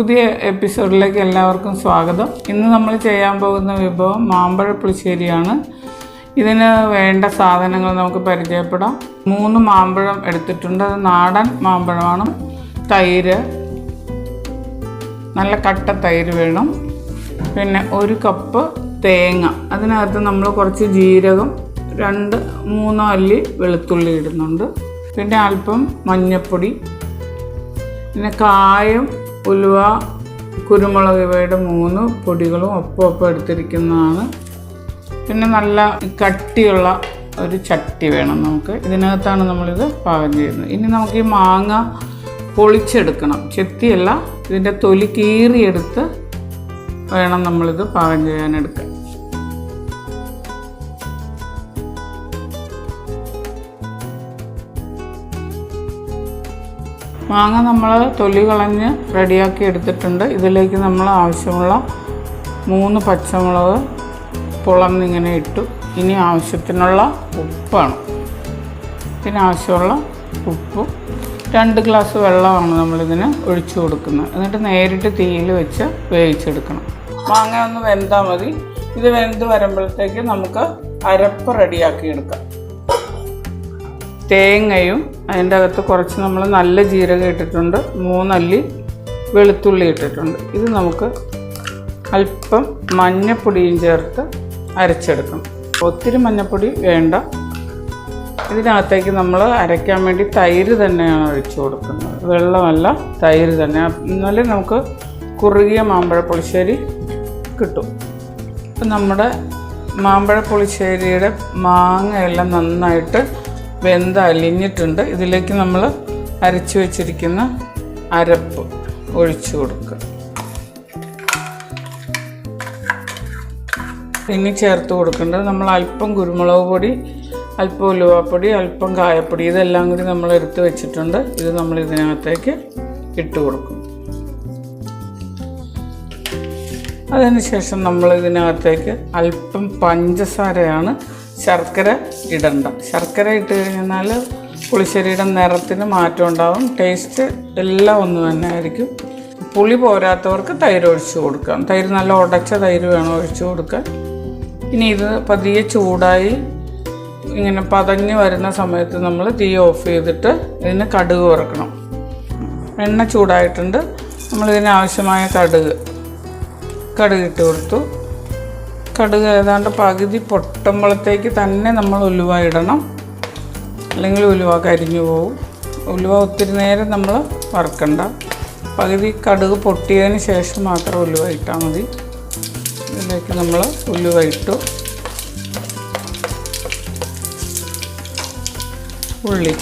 പുതിയ എപ്പിസോഡിലേക്ക് എല്ലാവർക്കും സ്വാഗതം. ഇന്ന് നമ്മൾ ചെയ്യാൻ പോകുന്ന വിഭവം മാമ്പഴ പുളിശ്ശേരിയാണ്. ഇതിന് വേണ്ട സാധനങ്ങൾ നമുക്ക് പരിചയപ്പെടാം. 3 മാമ്പഴം എടുത്തിട്ടുണ്ട്. അത് നാടൻ മാമ്പഴമാണ്. തൈര്, നല്ല കട്ട തൈര് വേണം. പിന്നെ 1 കപ്പ് തേങ്ങ, അതിനകത്ത് നമ്മൾ കുറച്ച് ജീരകം, 2-3 അല്ലി വെളുത്തുള്ളി ഇടുന്നുണ്ട്. പിന്നെ അല്പം മഞ്ഞൾപ്പൊടി, പിന്നെ കായം, ഉലുവ, കുരുമുളക് ഇവയുടെ 3 പൊടികളും ഒപ്പം എടുത്തിരിക്കുന്നതാണ്. പിന്നെ നല്ല കട്ടിയുള്ള ഒരു ചട്ടി വേണം നമുക്ക്. ഇതിനകത്താണ് നമ്മളിത് പാകം ചെയ്യുന്നത്. ഇനി നമുക്ക് ഈ മാങ്ങ പൊളിച്ചെടുക്കണം. ചെത്തിയല്ല, ഇതിൻ്റെ തൊലി കീറിയെടുത്ത് വേണം നമ്മളിത് പാകം ചെയ്യാനെടുക്കാൻ. മാങ്ങ നമ്മൾ തൊലി കളഞ്ഞ് റെഡിയാക്കി എടുത്തിട്ടുണ്ട്. ഇതിലേക്ക് നമ്മൾ ആവശ്യമുള്ള 3 പച്ചമുളക് പൊളന്നിങ്ങനെ ഇട്ടു. ഇനി ആവശ്യത്തിനുള്ള ഉപ്പാണ്. പിന്നെ ആവശ്യമുള്ള ഉപ്പും 2 ഗ്ലാസ് വെള്ളമാണ് നമ്മളിതിന് ഒഴിച്ചു കൊടുക്കുന്നത്. എന്നിട്ട് നേരിട്ട് തീയിൽ വെച്ച് വേവിച്ചെടുക്കണം. മാങ്ങ ഒന്ന് വെന്താൽ മതി. ഇത് വെന്ത് വരുമ്പോഴത്തേക്ക് നമുക്ക് അരപ്പ് റെഡിയാക്കി എടുക്കാം. തേങ്ങയും അതിൻ്റെ അകത്ത് കുറച്ച് നമ്മൾ നല്ല ജീരകം ഇട്ടിട്ടുണ്ട്, 3 അല്ലി വെളുത്തുള്ളി ഇട്ടിട്ടുണ്ട്. ഇത് നമുക്ക് അല്പം മഞ്ഞൾപ്പൊടിയും ചേർത്ത് അരച്ചെടുക്കണം. ഒത്തിരി മഞ്ഞൾപ്പൊടി വേണ്ട. ഇതിനകത്തേക്ക് നമ്മൾ അരയ്ക്കാൻ വേണ്ടി തൈര് തന്നെയാണ് ഒഴിച്ചു കൊടുക്കുന്നത്, വെള്ളമല്ല, തൈര് തന്നെ. എന്നാലേ നമുക്ക് കുറുകിയ മാമ്പഴ പുളിശ്ശേരി കിട്ടും. അപ്പം നമ്മുടെ മാമ്പഴ പുളിശ്ശേരിയുടെ മാങ്ങയെല്ലാം നന്നായിട്ട് വെന്ത് അലിഞ്ഞിട്ടുണ്ട്. ഇതിലേക്ക് നമ്മൾ അരച്ചു വെച്ചിരിക്കുന്ന അരപ്പ് ഒഴിച്ചു കൊടുക്കുക. ഇനി ചേർത്ത് കൊടുക്കേണ്ടത് നമ്മൾ അല്പം കുരുമുളക് പൊടി, അല്പം ഉലുവാപ്പൊടി, അല്പം കായപ്പൊടി, ഇതെല്ലാം കൂടി നമ്മൾ എടുത്ത് വെച്ചിട്ടുണ്ട്. ഇത് നമ്മൾ ഇതിനകത്തേക്ക് ഇട്ട് കൊടുക്കും. അതിനുശേഷം നമ്മൾ ഇതിനകത്തേക്ക് അല്പം പഞ്ചസാരയാണ്, ശർക്കര ഇടണ്ട. ശർക്കര ഇട്ട് കഴിഞ്ഞാൽ പുളിശ്ശേരിയുടെ നിറത്തിന് മാറ്റം ഉണ്ടാകും. ടേസ്റ്റ് എല്ലാം ഒന്ന് തന്നെ ആയിരിക്കും. പുളി പോരാത്തവർക്ക് തൈര് ഒഴിച്ച് കൊടുക്കാം. തൈര് നല്ല ഉടച്ച തൈര് വേണം ഒഴിച്ച് കൊടുക്കാൻ. ഇനി ഇത് പതിയെ ചൂടായി ഇങ്ങനെ പതഞ്ഞ് വരുന്ന സമയത്ത് നമ്മൾ തീ ഓഫ് ചെയ്തിട്ട് ഇതിന് കടുക് വറക്കണം. എണ്ണ ചൂടായിട്ടുണ്ട്. നമ്മളിതിന് ആവശ്യമായ കടുക് ഇട്ട് കൊടുത്തു. കടുക് ഏതാണ്ട് പകുതി പൊട്ടുമ്പോഴത്തേക്ക് തന്നെ നമ്മൾ ഉലുവ ഇടണം, അല്ലെങ്കിൽ ഉലുവ കരിഞ്ഞു പോകും. ഉലുവ ഒത്തിരി നേരം നമ്മൾ വറക്കണ്ട. പകുതി കടുക് പൊട്ടിയതിന് ശേഷം മാത്രം ഉലുവ ഇട്ടാൽ മതി. ഇതിലേക്ക് നമ്മൾ ഉലുവ ഇട്ടു.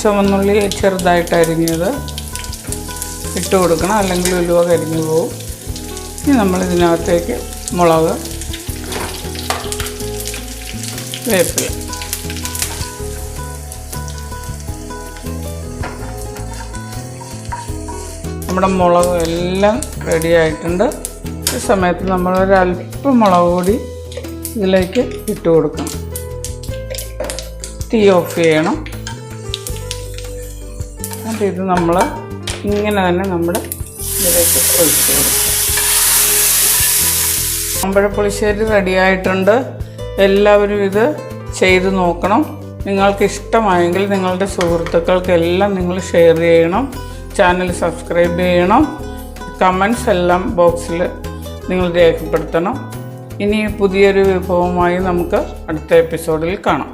ചുവന്നുള്ളി ചെറുതായിട്ട് അരിഞ്ഞത് ഇട്ട് കൊടുക്കണം, അല്ലെങ്കിൽ ഉലുവ കരിഞ്ഞു പോകും. ഇനി നമ്മൾ ഇതിനകത്തേക്ക് മുളക്, വേപ്പില, നമ്മുടെ മുളക് എല്ലാം റെഡി ആയിട്ടുണ്ട്. ഈ സമയത്ത് നമ്മളൊരല്പം മുളക് പൊടി ഇതിലേക്ക് ഇട്ട് കൊടുക്കണം. തീ ഓഫ് ചെയ്യണം. എന്നിട്ട് ഇത് നമ്മൾ ഇങ്ങനെ തന്നെ നമ്മുടെ ഇതിലേക്ക് ഒഴിച്ച് കൊടുക്കണം. മാമ്പഴ പുളിശ്ശേരി റെഡിയായിട്ടുണ്ട്. എല്ലാവരും ഇത് ചെയ്ത് നോക്കണം. നിങ്ങൾക്ക് ഇഷ്ടമായെങ്കിൽ നിങ്ങളുടെ സുഹൃത്തുക്കൾക്കെല്ലാം നിങ്ങൾ ഷെയർ ചെയ്യണം. ചാനൽ സബ്സ്ക്രൈബ് ചെയ്യണം. കമൻസ് എല്ലാം ബോക്സിൽ നിങ്ങൾ രേഖപ്പെടുത്തണം. ഇനി പുതിയൊരു വിഭവമായി നമുക്ക് അടുത്ത എപ്പിസോഡിൽ കാണാം.